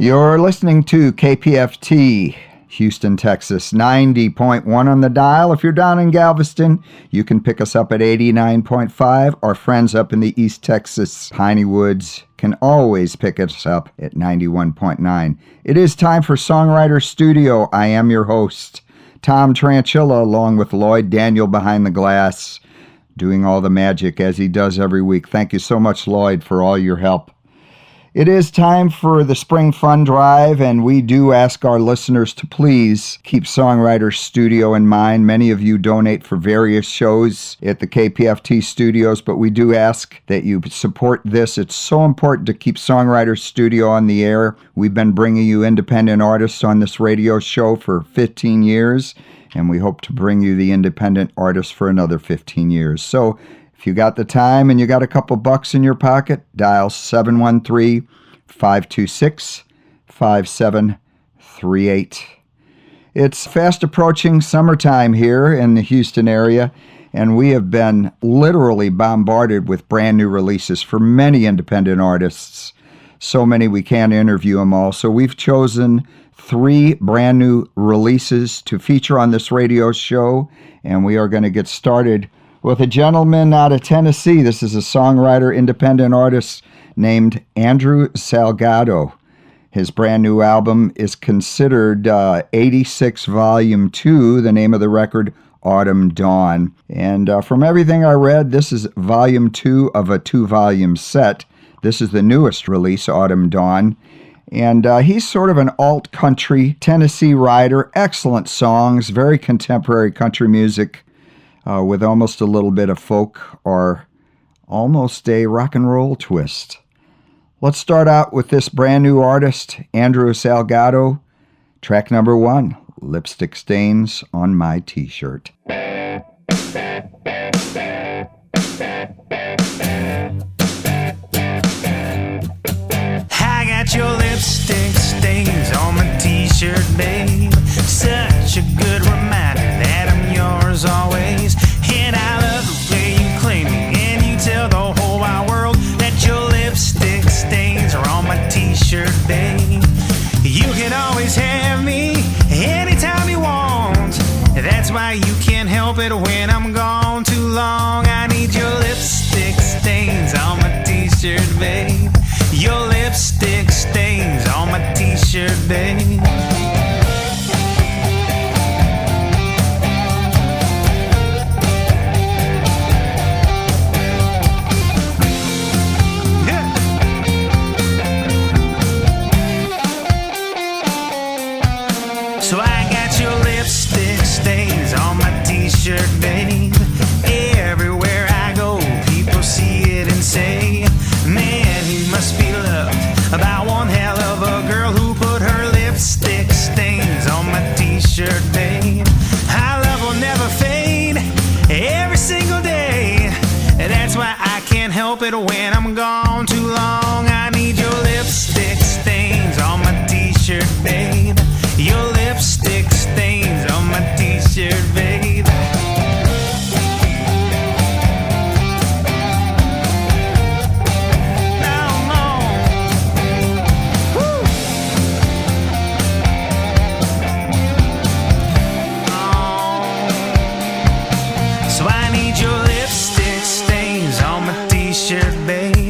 You're listening to KPFT, Houston, Texas, 90.1 on the dial. If you're down in Galveston, you can pick us up at 89.5. Our friends up in the East Texas Piney Woods can always pick us up at 91.9. It is time for Songwriter Studio. I am your host, Tom Tranchilla, along with Lloyd Daniel behind the glass, doing all the magic as he does every week. Thank you so much, Lloyd, for all your help. It is time for the Spring Fun Drive, and we do ask our listeners to please keep Songwriter Studio in mind. Many of you donate for various shows at the KPFT studios, but we do ask that you support this. It's so important to keep Songwriter Studio on the air. We've been bringing you independent artists on this radio show for 15 years, and we hope to bring you the independent artists for another 15 years. So if you got the time and you got a couple bucks in your pocket, dial 713-526-5738. It's fast approaching summertime here in the Houston area, and we have been literally bombarded with brand new releases for many independent artists. So many we can't interview them all. So we've chosen 3 brand new releases to feature on this radio show, and we are going to get started with a gentleman out of Tennessee. This is a songwriter, independent artist named Andrew Salgado. His brand new album is considered 86 Volume 2, the name of the record, Autumn Dawn. And from everything I read, this is Volume 2 of a 2-volume set. This is the newest release, Autumn Dawn. And he's sort of an alt-country Tennessee writer, excellent songs, very contemporary country music, with almost a little bit of folk or almost a rock and roll twist. Let's start out with this brand new artist, Andrew Salgado. Track number 1, Lipstick Stains on My T-Shirt. I got your lipstick stains on my T-shirt, babe. Such a good reminder that I'm yours always. And I love the way you claim me, and you tell the whole wide world that your lipstick stains are on my T-shirt, babe. You can always have me anytime you want. That's why you can't help it when I'm gone too long. I need your lipstick stains on my T-shirt, babe. Your lipstick stains on my T-shirt, babe. So I got your lipstick stains on my T-shirt, babe. Everywhere I go, people see it and say, man, he must be loved by one hell of a girl who put her lipstick stains on my T-shirt, babe. Our love will never fade every single day. That's why I can't help it when I'm gone too long. I need your lipstick stains on my T-shirt, babe. Your lipstick stains on my T-shirt, babe.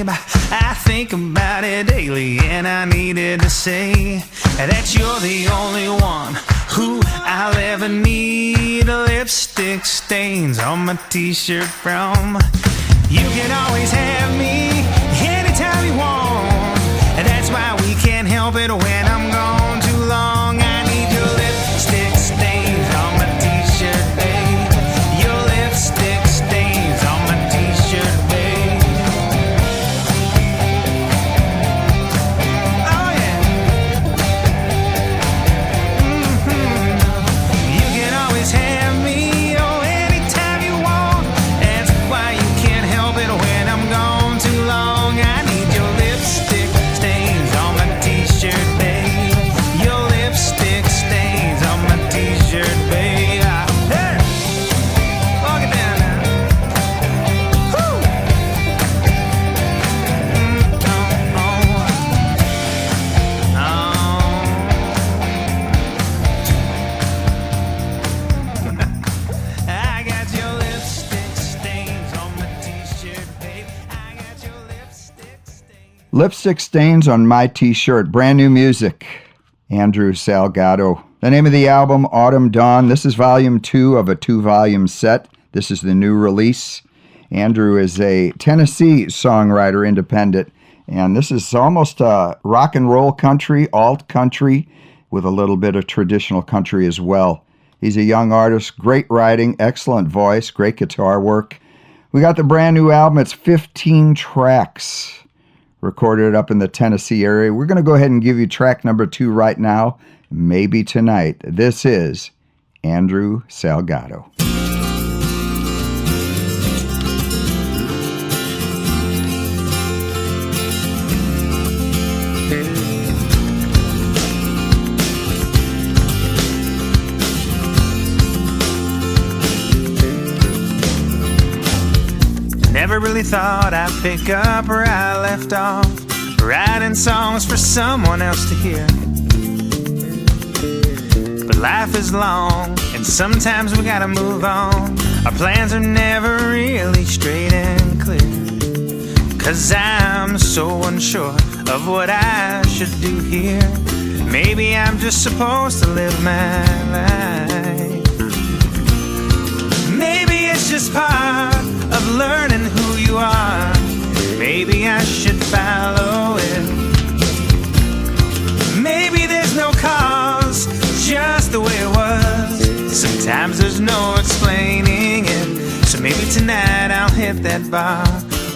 I think about it daily, and I needed to say that you're the only one who I'll ever need. Lipstick stains on my T-shirt from. You can always have me anytime you want. That's why we can't help it when I'm gone too long. I need your lipstick stains on my T-shirt, babe. Your lipstick stains on my T-shirt, babe. When I'm gone too long, I need your lipstick stains on my T-shirt, babe. Lipstick Stains on My T-Shirt, brand new music, Andrew Salgado. The name of the album, Autumn Dawn. This is volume 2 of a 2-volume set. This is the new release. Andrew is a Tennessee songwriter, independent, and this is almost a rock and roll country, alt country, with a little bit of traditional country as well. He's a young artist, great writing, excellent voice, great guitar work. We got the brand new album. It's 15 tracks, recorded up in the Tennessee area. We're going to go ahead and give you track number 2 right now, Maybe Tonight. This is Andrew Salgado. Never really thought I'd pick up where I left off, writing songs for someone else to hear. But life is long, and sometimes we gotta move on. Our plans are never really straight and clear, 'cause I'm so unsure of what I should do here. Maybe I'm just supposed to live my life. Maybe it's just part of learning who you are. Maybe I should follow it. Maybe there's no cause, just the way it was. Sometimes there's no explaining it. So maybe tonight I'll hit that bar,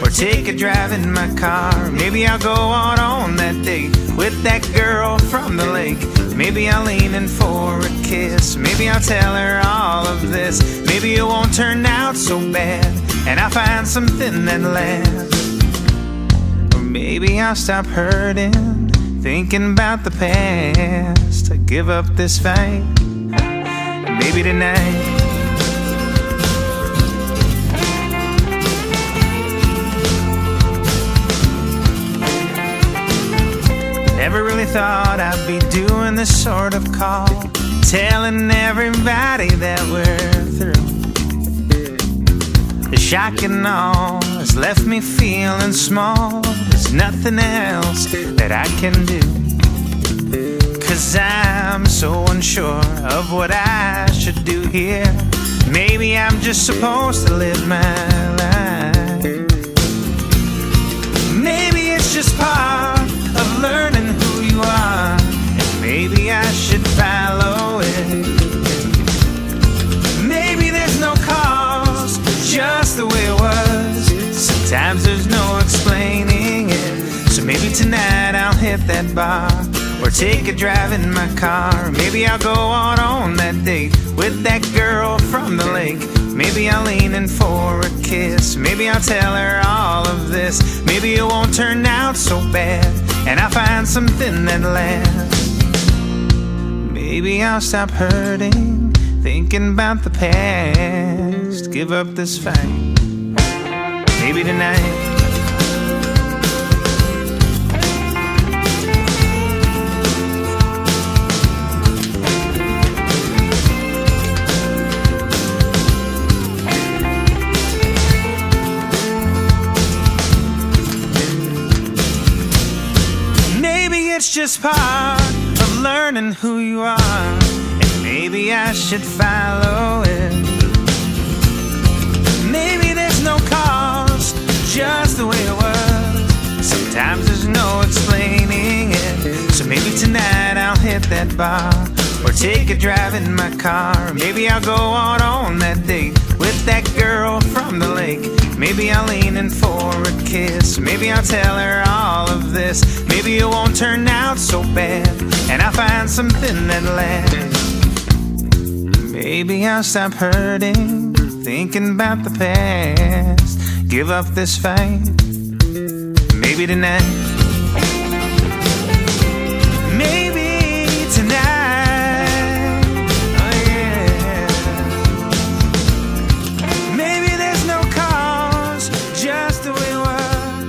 or take a drive in my car. Maybe I'll go out on that date with that girl from the lake. Maybe I'll lean in for a kiss. Maybe I'll tell her all of this. Maybe it won't turn out so bad, and I'll find something that lasts. Or maybe I'll stop hurting, thinking about the past. I give up this fight, maybe tonight. Never really thought I'd be doing this sort of call, telling everybody that we're through. The shock and all has left me feeling small. There's nothing else that I can do, 'cause I'm so unsure of what I should do here. Maybe I'm just supposed to live my life. Maybe it's just part of learning who you are, and maybe I should follow it. Maybe there's no cause, just the way it was. Sometimes there's no explaining it. So maybe tonight I'll hit that bar, or take a drive in my car. Maybe I'll go out on that date with that girl from the lake. Maybe I'll lean in for a kiss. Maybe I'll tell her all of this. Maybe it won't turn out so bad, and I'll find something that lasts. Maybe I'll stop hurting, thinking about the past. Give up this fight, maybe tonight. It's just part of learning who you are, and maybe I should follow it. Maybe there's no cause, just the way it was. Sometimes there's no explaining it. So maybe tonight I'll hit that bar, or take a drive in my car. Maybe I'll go out on that date with that girl from the lake. Maybe I'll lean in for a kiss. Maybe I'll tell her all of this. Maybe it won't turn out so bad, and I'll find something that lasts. Maybe I'll stop hurting, thinking about the past. Give up this fight, maybe tonight. Maybe tonight. Oh yeah. Maybe there's no cause, just the way it was.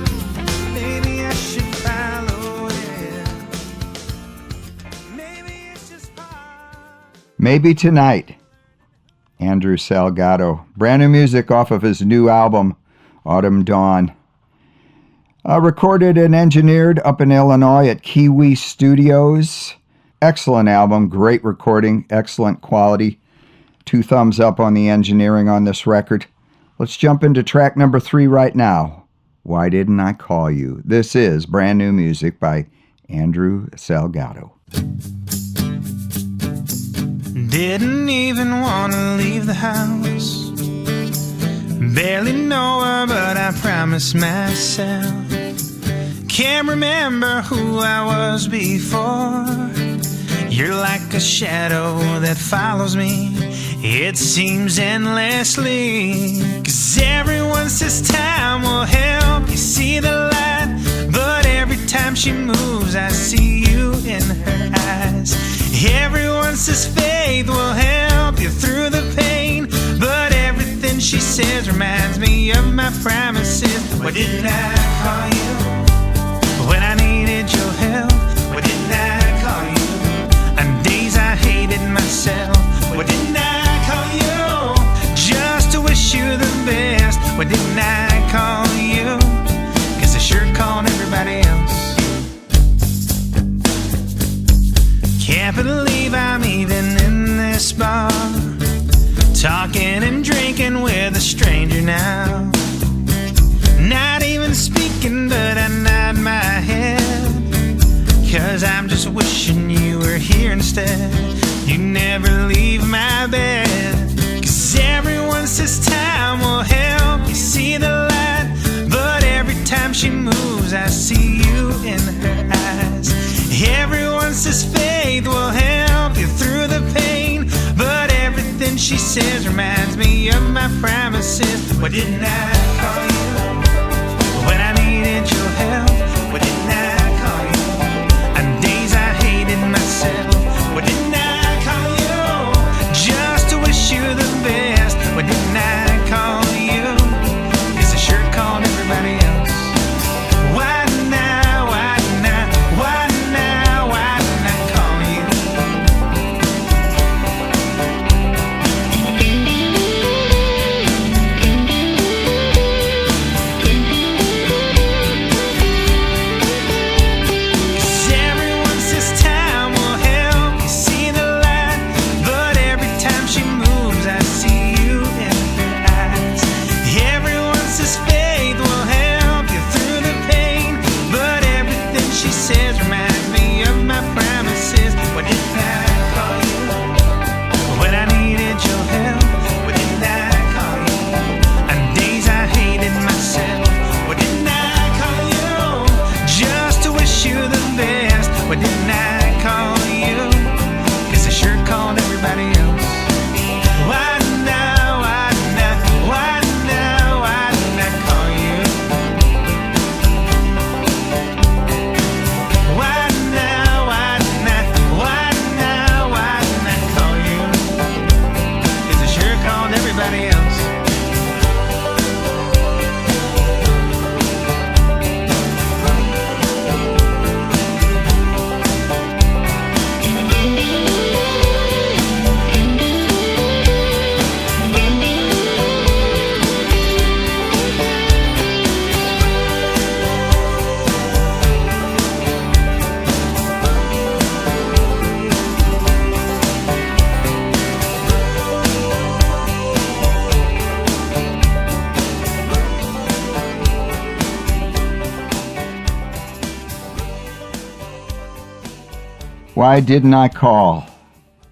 Maybe I should follow it. Maybe it's just part. Maybe Tonight, Andrew Salgado. Brand new music off of his new album, Autumn Dawn. Recorded and engineered up in Illinois at Kiwi Studios. Excellent album, great recording, excellent quality. 2 thumbs up on the engineering on this record. Let's jump into track number 3 right now. Why Didn't I Call You? This is brand new music by Andrew Salgado. Didn't even want to leave the house. Barely know her, but I promised myself. Can't remember who I was before. You're like a shadow that follows me, it seems endlessly. 'Cause everyone says time will help you see the light, but every time she moves I see you in her eyes. Everyone says faith will help you through the pain, but everything she says reminds me of my promises. Why didn't I call you when I needed your help? Why didn't I call you on days I hated myself? Why didn't I call you just to wish you the best? Why didn't I call you? 'Cause I sure called everybody else. Can't believe I'm even in this bar, talking and drinking with a stranger now. Not even speaking, but I nod my head, 'cause I'm just wishing you were here instead. You never leave my bed. 'Cause everyone says time will help you see the light, but every time she moves I see you in her eyes. Everyone says faith will help you through the pain, but everything she says reminds me of my promises. Why didn't I call you when I needed your help? Why didn't I call you on days I hated myself? Why didn't I call you just to wish you the best? Why didn't I call you? 'Cause I sure called everybody else. Why now, why now, why now, why didn't I call you? Why Didn't I Call?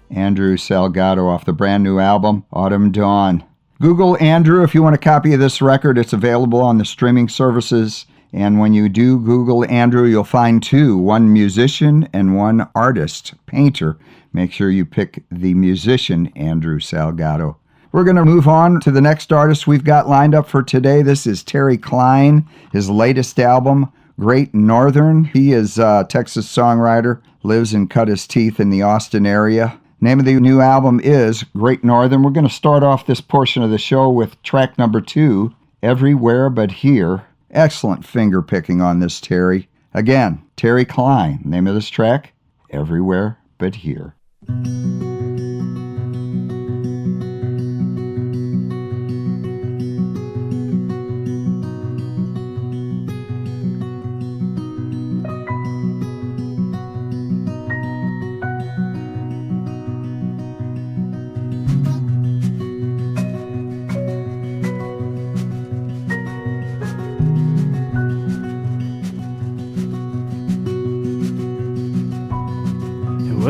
Andrew Salgado off the brand new album, Autumn Dawn. Google Andrew if you want a copy of this record. It's available on the streaming services. And when you do Google Andrew, you'll find 2, one musician and one artist, painter. Make sure you pick the musician, Andrew Salgado. We're going to move on to the next artist we've got lined up for today. This is Terry Klein, his latest album, Great Northern. He is a Texas songwriter, lives and cut his teeth in the Austin area. Name of the new album is Great Northern. We're going to start off this portion of the show with track number 2, Everywhere But Here. Excellent finger picking on this, Terry. Again, Terry Klein. Name of this track, Everywhere But Here.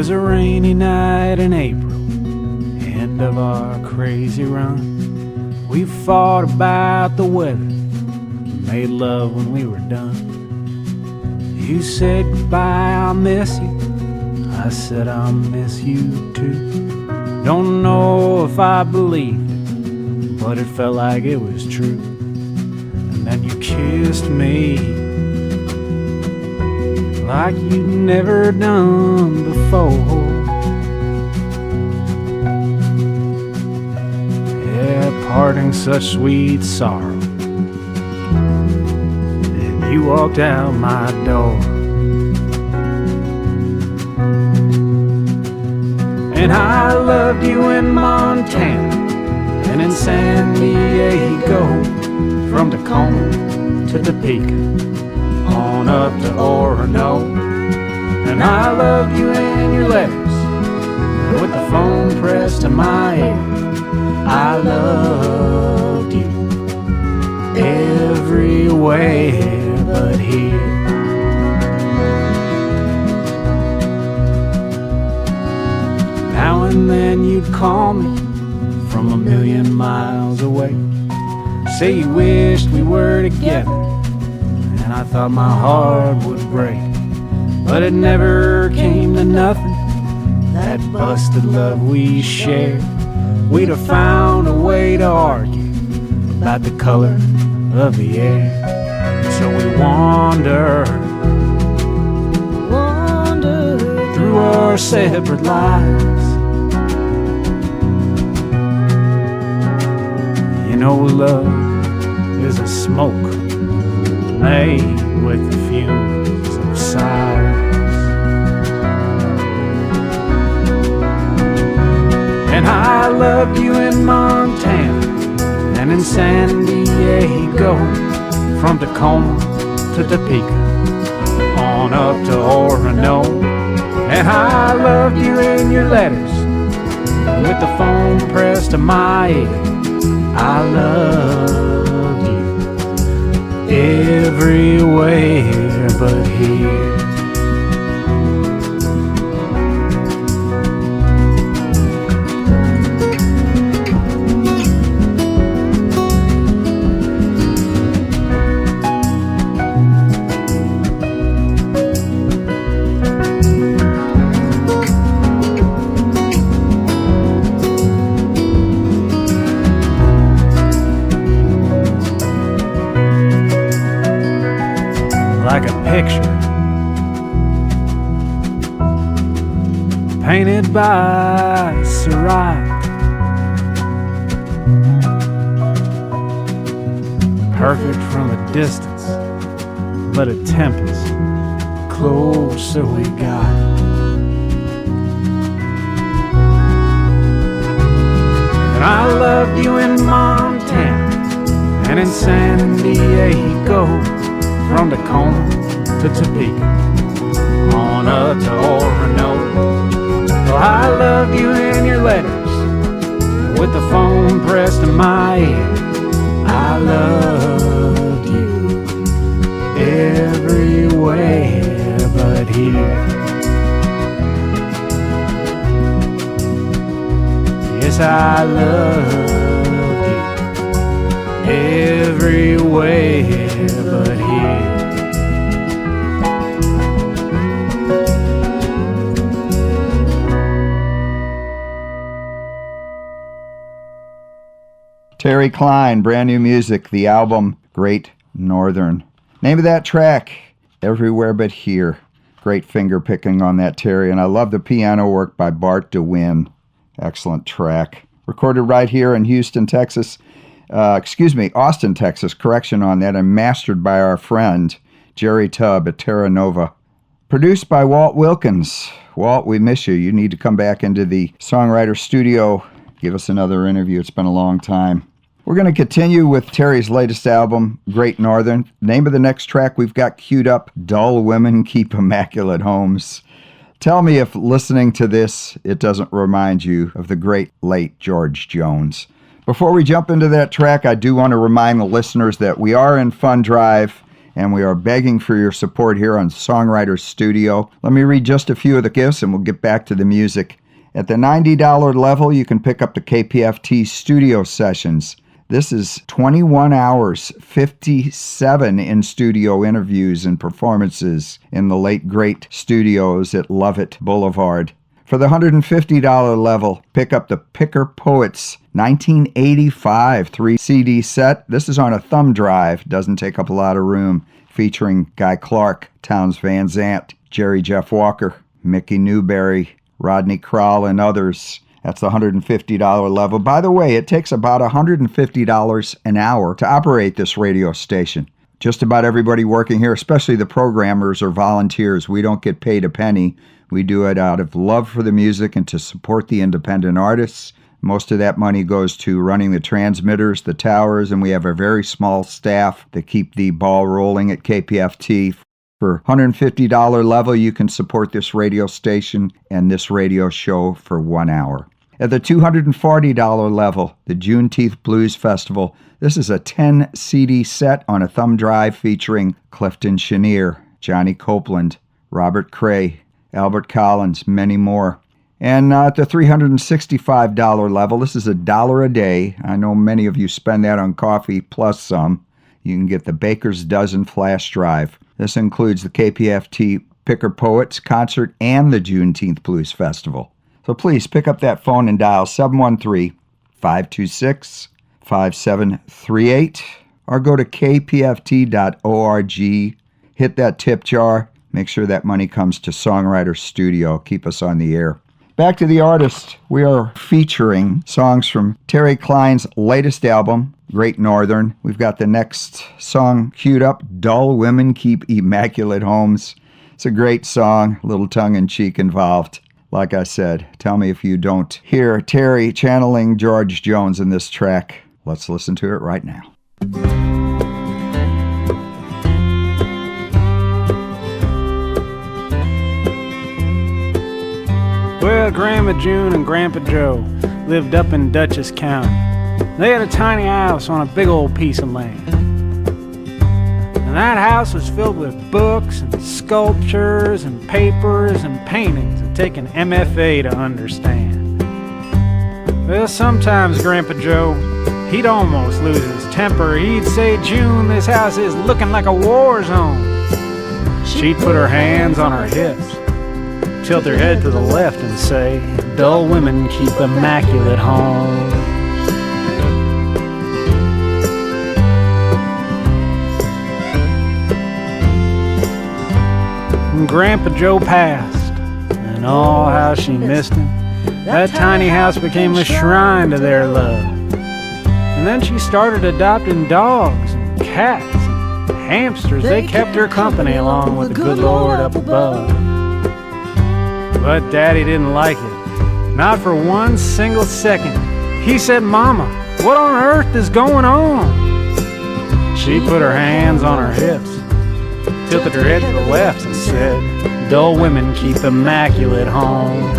was a rainy night in April, end of our crazy run. We fought about the weather, made love when we were done. You said goodbye, I'll miss you. I said I'll miss you too. Don't know if I believed it, but it felt like it was true. And then you kissed me like you'd never done before. Yeah, parting such sweet sorrow. And you walked out my door. And I loved you in Montana and in San Diego, from Tacoma to Topeka, on up to Orono. And I loved you in your letters, with the phone pressed to my ear. I loved you everywhere but here. Now and then you'd call me from a million miles away, say you wished we were together, and I thought my heart would break. But it never came to nothing, that busted love we shared. We'd have found a way to argue about the color of the air. So we wandered through our separate lives. You know, love is a smoke made with the fumes of silence. And I loved you in Montana and in San Diego, from Tacoma to Topeka, on up to Orono. And I loved you in your letters, with the phone pressed to my ear. I loved you everywhere but here. Like a picture painted by Songwriter, perfect from a distance, but a tempest closer we got. And I loved you in Montana and in San Diego, from Tacoma to Topeka, on up to Orono. Well, I loved you in your letters, with the phone pressed to my ear. I loved you everywhere but here. Yes, I loved you everywhere but here. Terry Klein, brand new music, the album Great Northern. Name of that track, Everywhere But Here. Great finger picking on that, Terry, and I love the piano work by Bart DeWin. Excellent track. Recorded right here in Austin, Texas, correction on that, and mastered by our friend Jerry Tubb at Terra Nova. Produced by Walt Wilkins. Walt, we miss you. You need to come back into the Songwriter studio. Give us another interview. It's been a long time. We're going to continue with Terry's latest album, Great Northern. Name of the next track we've got queued up, Dull Women Keep Immaculate Homes. Tell me if listening to this, it doesn't remind you of the great late George Jones. Before we jump into that track, I do want to remind the listeners that we are in Fund Drive, and we are begging for your support here on Songwriter Studio. Let me read just a few of the gifts, and we'll get back to the music. At the $90 level, you can pick up the KPFT studio sessions. This is 21 hours, 57 in-studio interviews and performances in the late great studios at Lovett Boulevard. For the $150 level, pick up the Picker Poets 1985 3-CD set. This is on a thumb drive, doesn't take up a lot of room, featuring Guy Clark, Townes Van Zandt, Jerry Jeff Walker, Mickey Newberry, Rodney Crowell, and others. That's the $150 level. By the way, it takes about $150 an hour to operate this radio station. Just about everybody working here, especially the programmers or volunteers, we don't get paid a penny. We do it out of love for the music and to support the independent artists. Most of that money goes to running the transmitters, the towers, and we have a very small staff that keep the ball rolling at KPFT. For $150 level, you can support this radio station and this radio show for 1 hour. At the $240 level, the Juneteenth Blues Festival. This is a 10-CD set on a thumb drive featuring Clifton Chenier, Johnny Copeland, Robert Cray, Albert Collins, many more. And at the $365 level, this is $1 a day. I know many of you spend that on coffee plus some. You can get the Baker's Dozen flash drive. This includes the KPFT Picker Poets concert and the Juneteenth Blues Festival. So please pick up that phone and dial 713-526-5738 or go to kpft.org. Hit that tip jar. Make sure that money comes to Songwriter Studio. Keep us on the air. Back to the artist. We are featuring songs from Terry Klein's latest album, Great Northern. We've got the next song queued up, Dull Women Keep Immaculate Homes. It's a great song, a little tongue-in-cheek involved. Like I said, tell me if you don't hear Terry channeling George Jones in this track. Let's listen to it right now. Well, Grandma June and Grandpa Joe lived up in Dutchess County. They had a tiny house on a big old piece of land. And that house was filled with books and sculptures and papers and paintings that take an MFA to understand. Well, sometimes Grandpa Joe, he'd almost lose his temper. He'd say, "June, this house is looking like a war zone." She'd put her hands on her hips, tilt her head to the left and say, "Dull women keep immaculate homes." And Grandpa Joe passed, and oh, how she missed him. That tiny house became a shrine to their love. And then she started adopting dogs and cats and hamsters. They kept her company along with the good Lord up above. But Daddy didn't like it, not for one single second. He said, "Mama, what on earth is going on?" She put her hands on her hips, tilted her head to the left and said, "Dull women keep immaculate homes."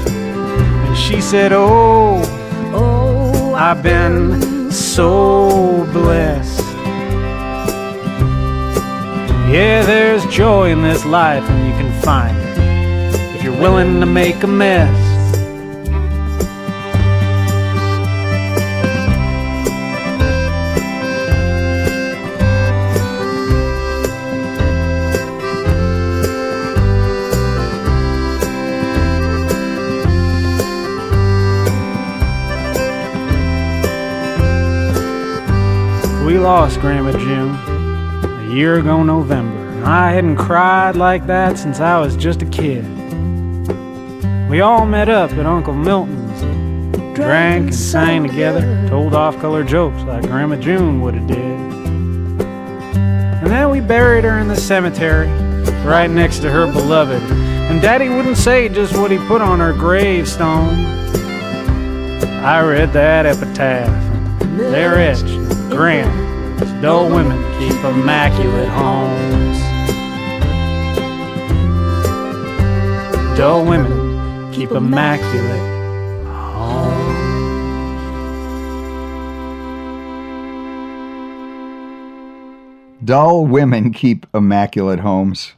And she said, "Oh, I've been so blessed. Yeah, there's joy in this life and you can find it if you're willing to make a mess." We lost Grandma June a year ago November, and I hadn't cried like that since I was just a kid. We all met up at Uncle Milton's, drank and sang together, told off-color jokes like Grandma June would have did. And then we buried her in the cemetery, right next to her beloved. And Daddy wouldn't say just what he put on her gravestone. I read that epitaph, and there etched, "Grandma, dull women keep immaculate homes. Dull women keep immaculate homes." Dull women keep immaculate homes.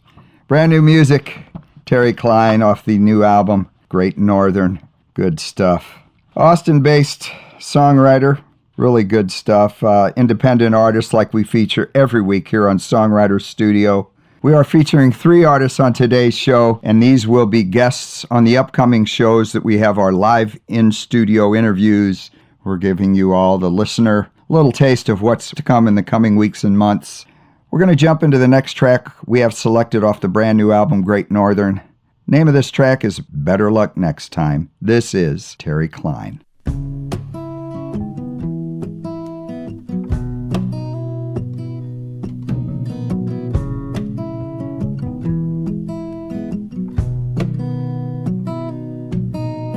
Brand new music, Terry Klein off the new album, Great Northern. Good stuff. Austin-based songwriter, really good stuff. Independent artists like we feature every week here on Songwriter Studio. We are featuring 3 artists on today's show, and these will be guests on the upcoming shows that we have our live in-studio interviews. We're giving you all, the listener, a little taste of what's to come in the coming weeks and months. We're going to jump into the next track we have selected off the brand new album, Great Northern. Name of this track is Better Luck Next Time. This is Terry Klein.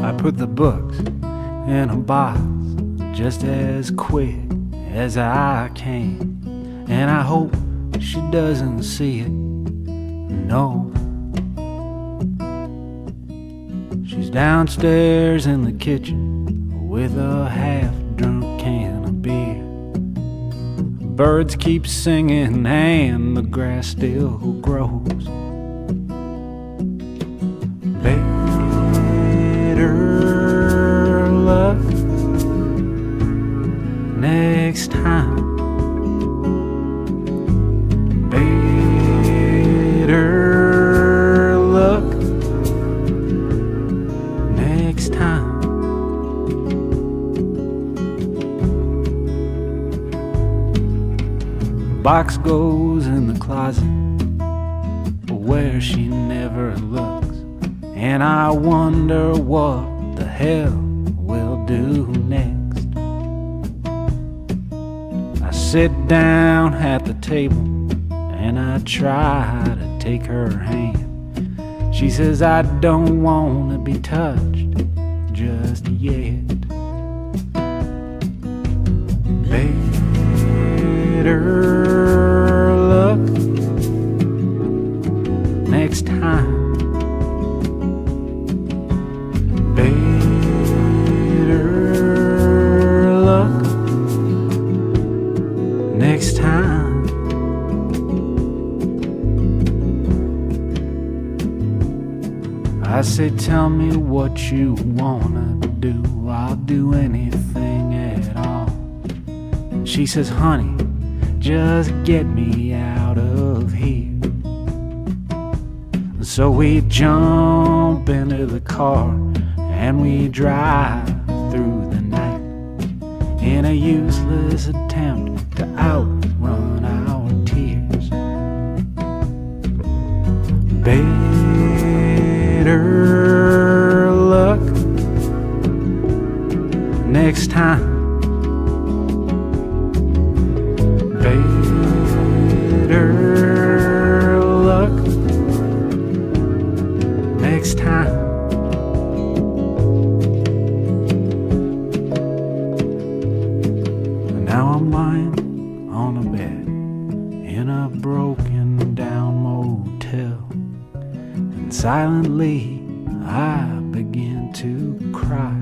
I put the books in a box just as quick as I can, and I hope she doesn't see it. No, she's downstairs in the kitchen with a half-drunk can of beer. Birds keep singing and the grass still grows. Better luck next time. Better luck next time. The box goes in the closet where she never looks, and I wonder what the hell we'll do next. I sit down at the table and I try to take her hand. She says I don't want to be touched just yet. Better luck next time. Better luck next time. I say, tell me what you wanna do, I'll do anything at all. She says, honey, just get me out of here. So we jump into the car and we drive through the night in a useless attempt to outrun our tears. Better luck next time. Better luck next time. And now I'm lying on a bed in a broken down motel, and silently I begin to cry.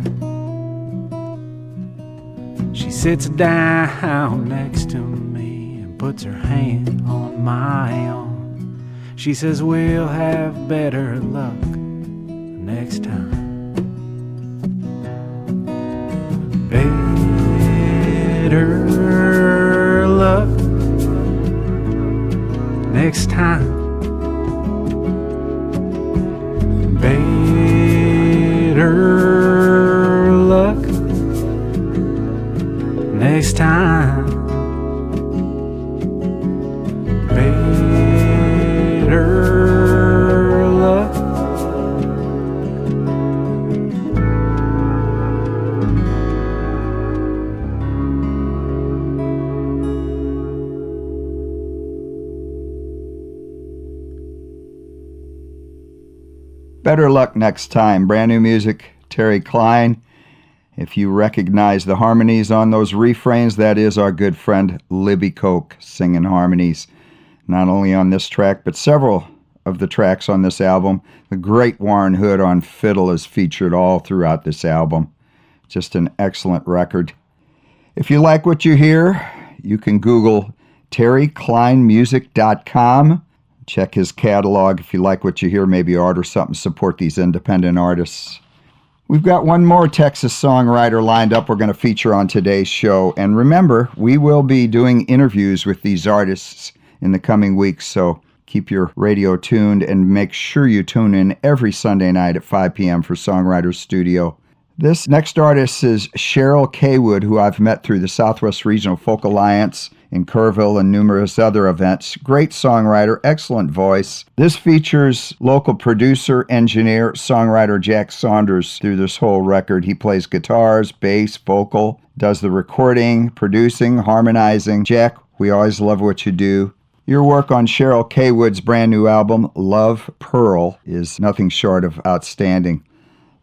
She sits down next to me and puts her hand on my arm. She says, we'll have better luck next time. Better luck next time. Better luck next time. Better luck. Better Luck Next Time. Brand new music, Terry Klein. If you recognize the harmonies on those refrains, that is our good friend Libby Koch singing harmonies, not only on this track, but several of the tracks on this album. The great Warren Hood on fiddle is featured all throughout this album. Just an excellent record. If you like what you hear, you can Google terrykleinmusic.com. Check his catalog if you like what you hear. Maybe order something, support these independent artists. We've got one more Texas songwriter lined up we're going to feature on today's show. And remember, we will be doing interviews with these artists in the coming weeks, so keep your radio tuned and make sure you tune in every Sunday night at 5 p.m. for Songwriter Studio. This next artist is Cheryl Kaywood, who I've met through the Southwest Regional Folk Alliance in Kerrville and numerous other events. Great songwriter, excellent voice. This features local producer, engineer, songwriter Jack Saunders through this whole record. He plays guitars, bass, vocal, does the recording, producing, harmonizing. Jack, we always love what you do. Your work on Cheryl Kaywood's brand new album, Love Pearl, is nothing short of outstanding.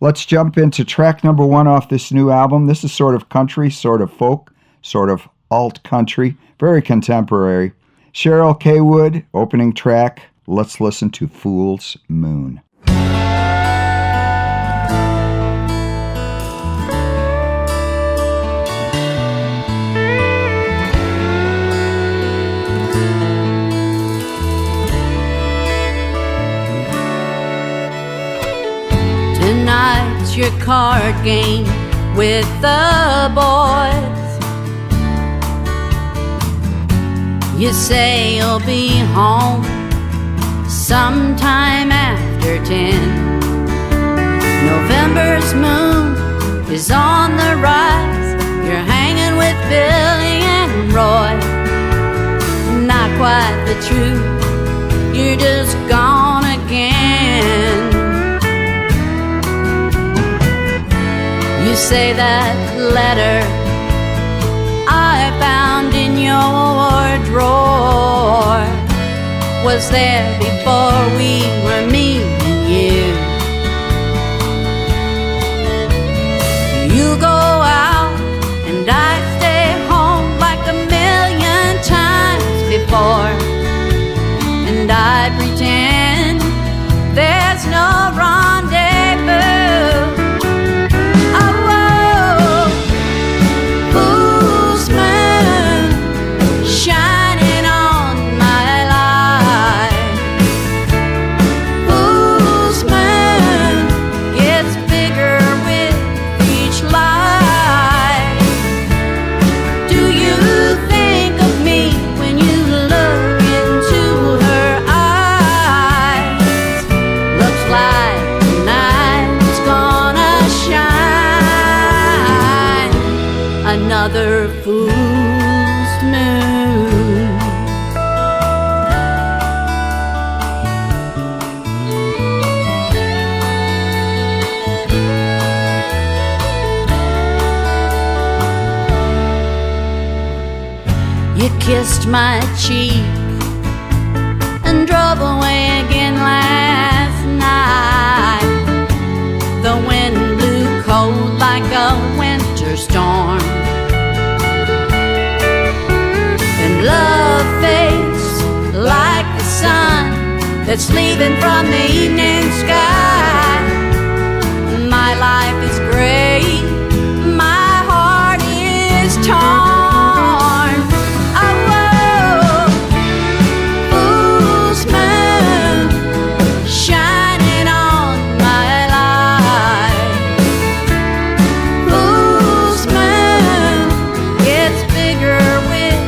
Let's jump into track number 1 off this new album. This is sort of country, sort of folk, sort of alt country, very contemporary. Cheryl Kaywood, opening track. Let's listen to Fool's Moon. Tonight's your card game with the boys. You say you'll be home sometime after 10. November's moon is on the rise. You're hanging with Billy and Roy. Not quite the truth, you're just gone again. You say that letter I found in your drawer was there before we were meeting you. You go out and I stay home like a million times before, and I pretend there's no rendezvous. Another fool's moon. You kissed my cheek and drove away again last night. The wind blew cold like a winter storm. Love fades like the sun that's leaving from the evening sky. My life is gray, my heart is torn. Oh, fool's moon shining on my life. Fool's moon gets bigger with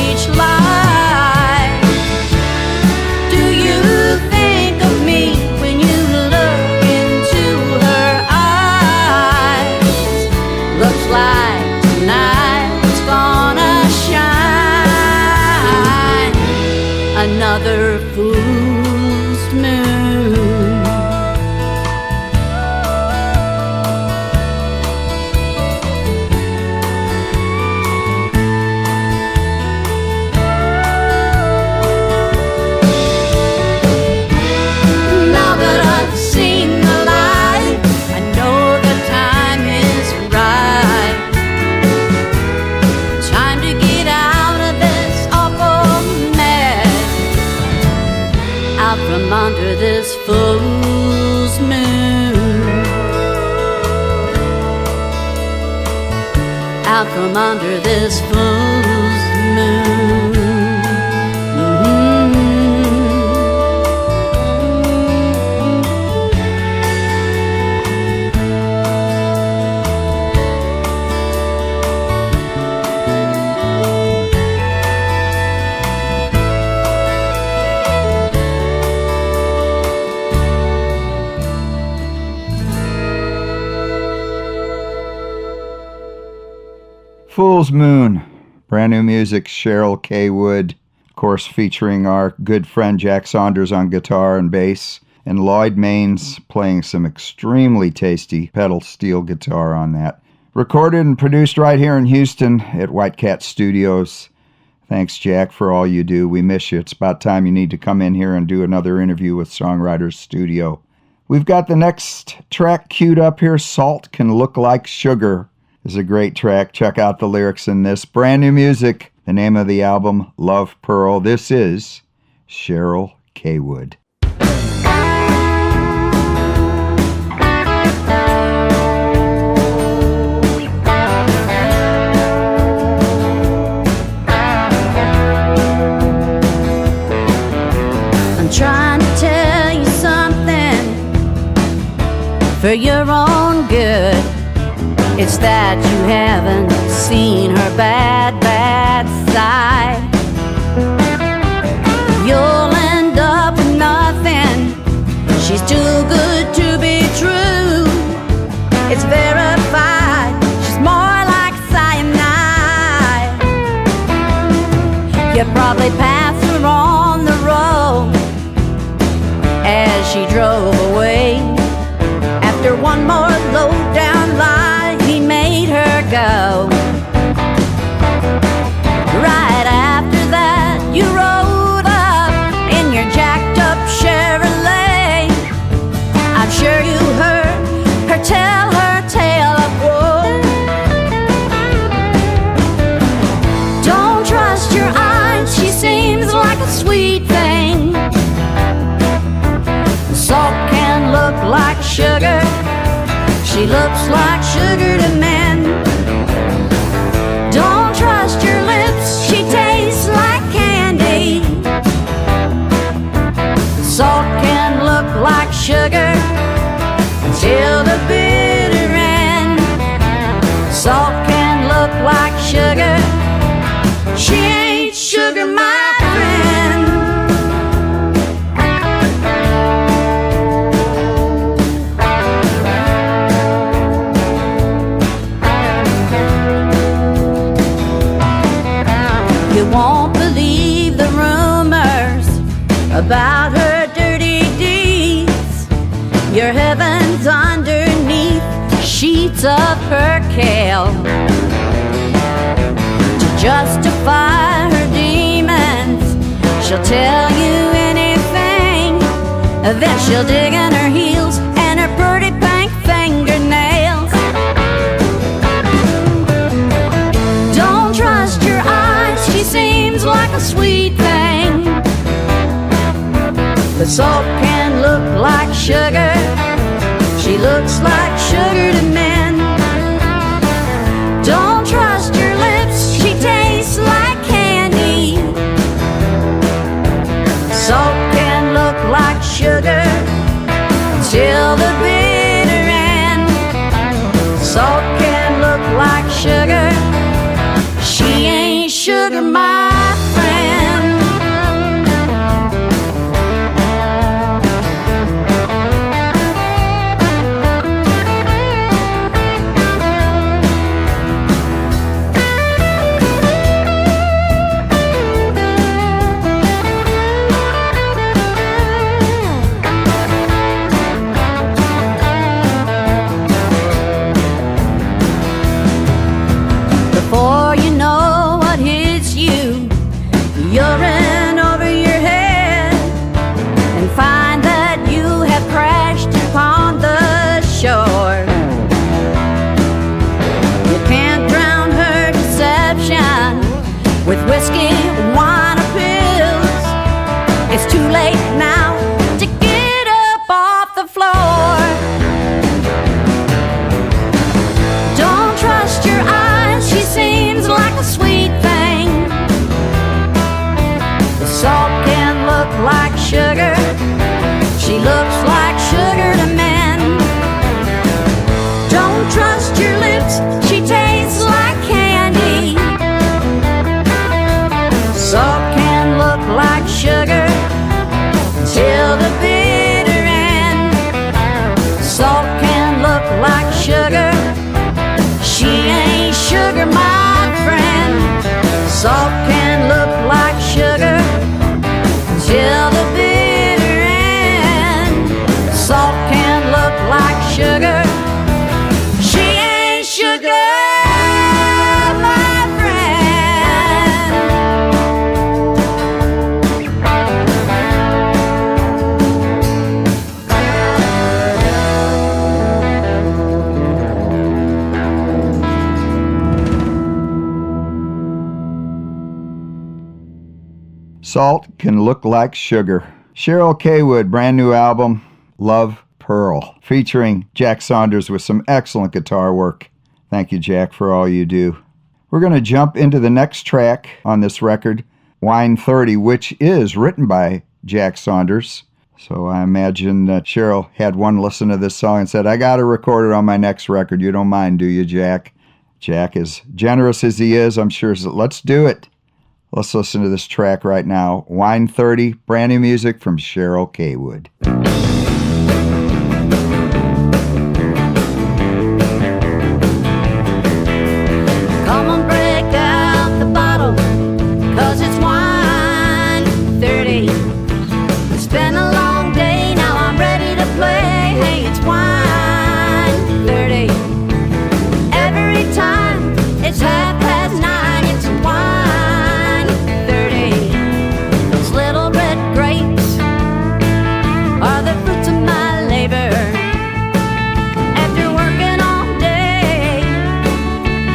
each light. Do you think of me when you look into her eyes? Looks like tonight's gonna shine. Another fool's moon. Now that I've seen the light, I know the time is right. Time to get out of this awful mess, out from under this fool's moon, out from under this fool's moon. Fool's Moon, brand new music, Cheryl K. Wood, of course featuring our good friend Jack Saunders on guitar and bass, and Lloyd Maines playing some extremely tasty pedal steel guitar on that. Recorded and produced right here in Houston at White Cat Studios. Thanks, Jack, for all you do. We miss you. It's about time you need to come in here and do another interview with Songwriter Studio. We've got the next track queued up here. Salt Can Look Like Sugar is a great track. Check out the lyrics in this. Brand new music. The name of the album, Love Pearl. This is Cheryl K. Wood. Trying to tell you something for your own good. It's that you haven't seen her bad, bad side. You'll end up with nothing. She's too good to be true. It's verified. She's more like cyanide. You probably passed her on the road as she drove away. After one more low-down lie, he made her go. Right after that, you rode up in your jacked-up Chevrolet. I'm sure you heard her tell her tale of woe. Don't trust your eyes, she seems like a sweet thing. Salt can look like sugar. She looks like sugar to men. Don't trust your lips, she tastes like candy. Salt can look like sugar till the bitter end. Salt can look like sugar. She ain't sugar, my friend. You won't believe the rumors about her dirty deeds. Your heaven's underneath sheets of her kale. To justify her demons, she'll tell you anything. Then she'll dig in her heels and her pretty pink fingernails. Don't trust your eyes, she seems like a sweet thing. But salt can look like sugar. She looks like sugar to men. Don't trust your lips, she tastes like candy. Salt can look like sugar till the bitter end. Salt can look like sugar. She ain't sugar, my friend. Before you know what hits you, Salt Can Look Like Sugar. Cheryl Kaywood, brand new album, Love Pearl, featuring Jack Saunders with some excellent guitar work. Thank you, Jack, for all you do. We're going to jump into the next track on this record, Wine 30, which is written by Jack Saunders. So I imagine that Cheryl had one listen to this song and said, I got to record it on my next record. You don't mind, do you, Jack? Jack, as generous as he is, I'm sure, said, let's do it. Let's listen to this track right now, Wine 30, brand new music from Cheryl Kaywood. Come on, break out the bottle, 'cause it's wine 30. It's been a long day, now I'm ready to play. Hey, it's wine 30. Every time it's 9:30, it's wine 30. Those little red grapes are the fruits of my labor. After working all day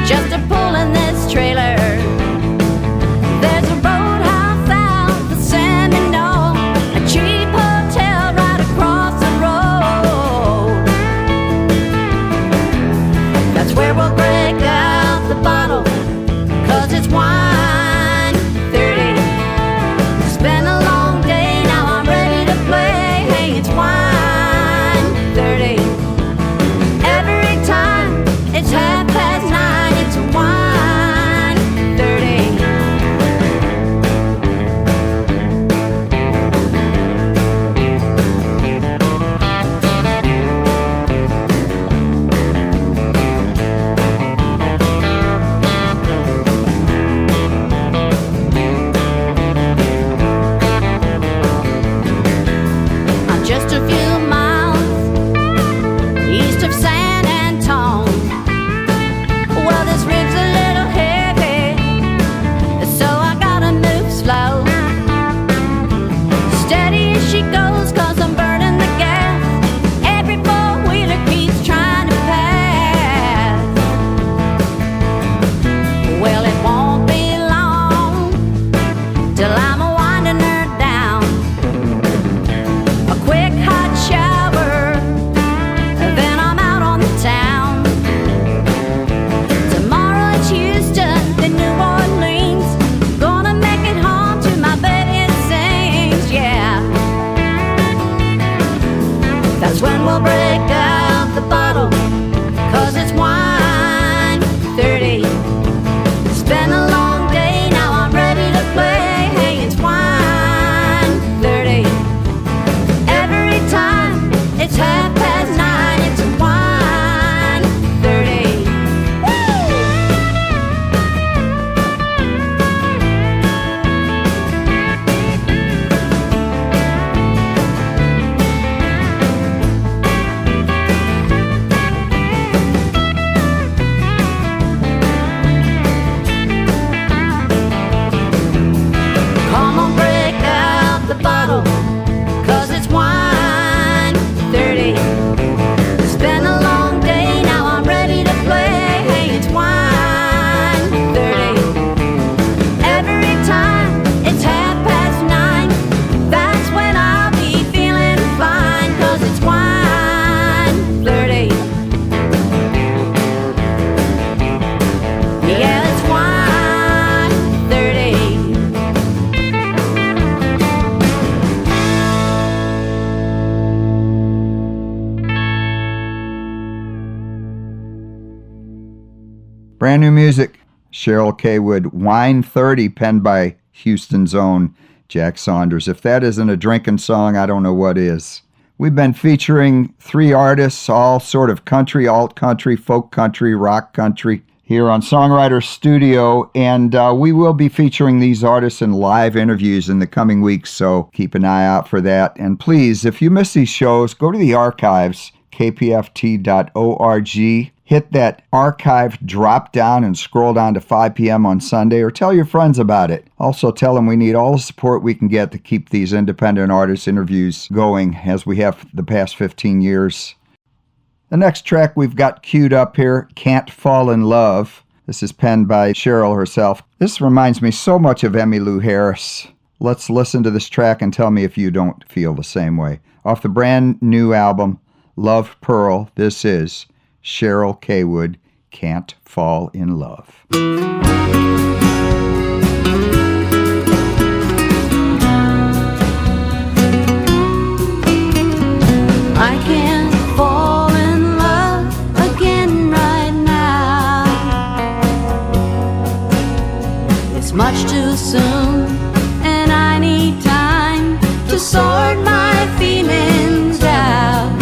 just to pull in this trailer, there's a roadhouse out the Seminole, a cheap hotel right across the road. That's where we'll break out the bottle, 'cause it's wine 30. It's been a long day, now I'm ready to play. Hey, it's wine 30. Every time it's 9:30, it's wine 30. I'm just a few miles east of San Antone. Well, this rig's a little heavy, so I gotta move slow. Steady as she goes, 'cause I'm burning the gas. Every four-wheeler keeps trying to pass. Well, it won't be long till I'm winding her down. A quick hot shower, then I'm out on the town. Tomorrow it's Houston, then New Orleans. Gonna make it home to my baby, it sings, yeah. That's when we'll break out the bottle, 'cause it's wine 30. It's been a long day, now I'm ready to play. Hey, it's wine 30. Every time it's 9:30, it's wine 30. Woo! Come on, break out the bottle, 'cause it's wine 30. It's been a long day, now I'm ready to play. Hey, it's wine 30. Every time it's 9:30, that's when I'll be feeling fine, 'cause it's wine 30. Yeah, it's wine 30. Brand new music, Cheryl Kaywood, Wine 30, penned by Houston's own Jack Saunders. If that isn't a drinking song, I don't know what is. We've been featuring 3 artists, all sort of country, alt country, folk country, rock country, here on Songwriter Studio, and we will be featuring these artists in live interviews in the coming weeks, so keep an eye out for that. And please, if you miss these shows, go to the archives, kpft.org. Hit that archive drop down and scroll down to 5 p.m. on Sunday, or tell your friends about it. Also tell them we need all the support we can get to keep these independent artist interviews going, as we have the past 15 years. The next track we've got queued up here, Can't Fall in Love. This is penned by Cheryl herself. This reminds me so much of Emmylou Harris. Let's listen to this track and tell me if you don't feel the same way. Off the brand new album, Love Pearl, this is Cheryl Kaywood, Can't Fall in Love. I can't fall in love again right now. It's much too soon, and I need time to sort my feelings out.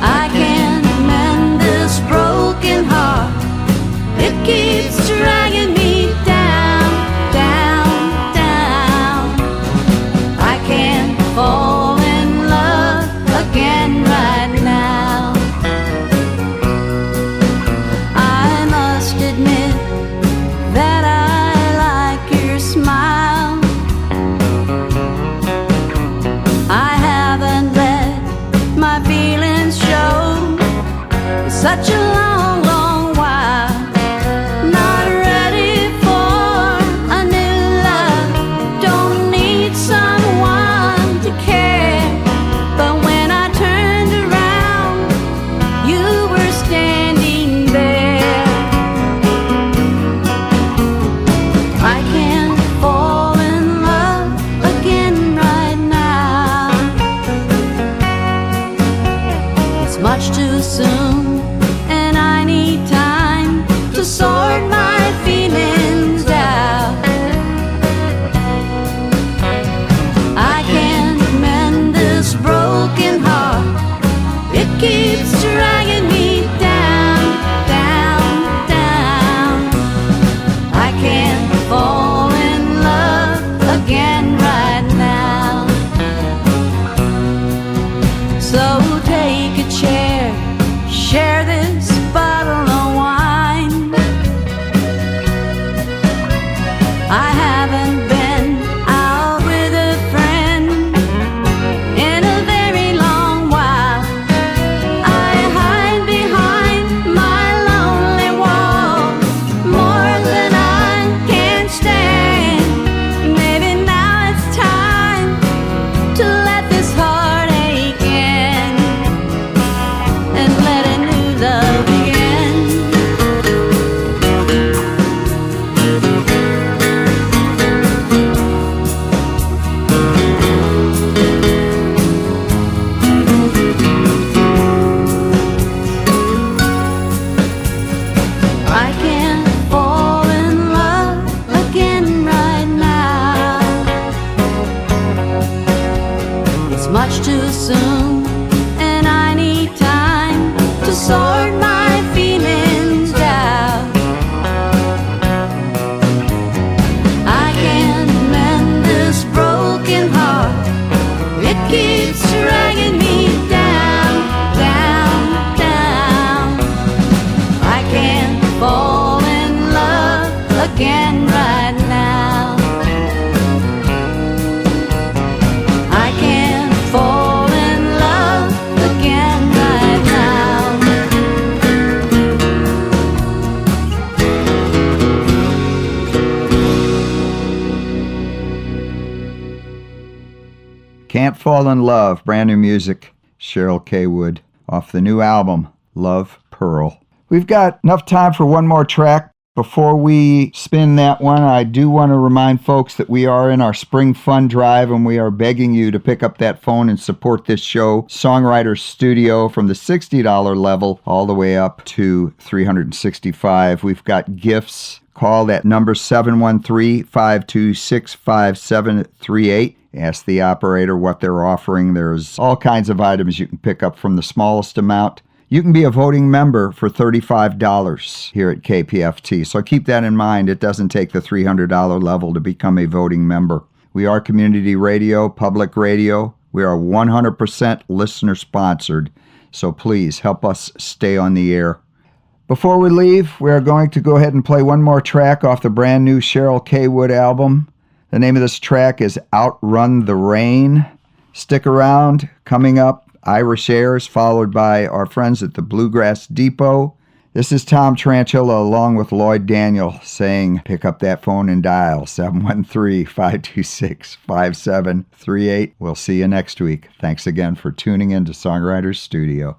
I can't mend this broken heart. It keeps dragging me down, down, down. I can't fall in love again right now. I must admit that I like your smile. I haven't let my feelings show in such a long, long while. Not ready for a new love. Don't need someone to care. But when I turned around, you were standing there. I can't fall in love again right now. It's much too soon, and I need time to sort my feelings out. I can't mend this broken heart. It keeps dragging me down, down, down. I can't fall in love again right now. So take a chair, share this bottle of wine. I haven't been out with a friend in a very long while. I hide behind my lonely wall more than I can stand. Maybe now it's time to let this heartache in and let a new love begin. I can't fall in love again right now. It's much too soon, and I need time to sort my feelings out. I can't mend this broken heart. It keeps dragging me down, down, down. I can't fall in love again right now. I can't fall in love again right now. Can't Fall in Love, brand new music, Cheryl Kaywood, off the new album, Love Pearl. We've got enough time for one more track. Before we spin that one, I do want to remind folks that we are in our spring fund drive, and we are begging you to pick up that phone and support this show, Songwriter Studio, from the $60 level all the way up to $365. We've got gifts. Call that number 713-526-5738. Ask the operator what they're offering. There's all kinds of items you can pick up from the smallest amount. You can be a voting member for $35 here at KPFT. So keep that in mind. It doesn't take the $300 level to become a voting member. We are community radio, public radio. We are 100% listener sponsored. So please help us stay on the air. Before we leave, we are going to go ahead and play one more track off the brand new Cheryl Kaywood album. The name of this track is Outrun the Rain. Stick around. Coming up, Irish Airs, followed by our friends at the Bluegrass Depot. This is Tom Tranchilla along with Lloyd Daniel saying pick up that phone and dial 713-526-5738. We'll see you next week. Thanks again for tuning in to Songwriter Studio.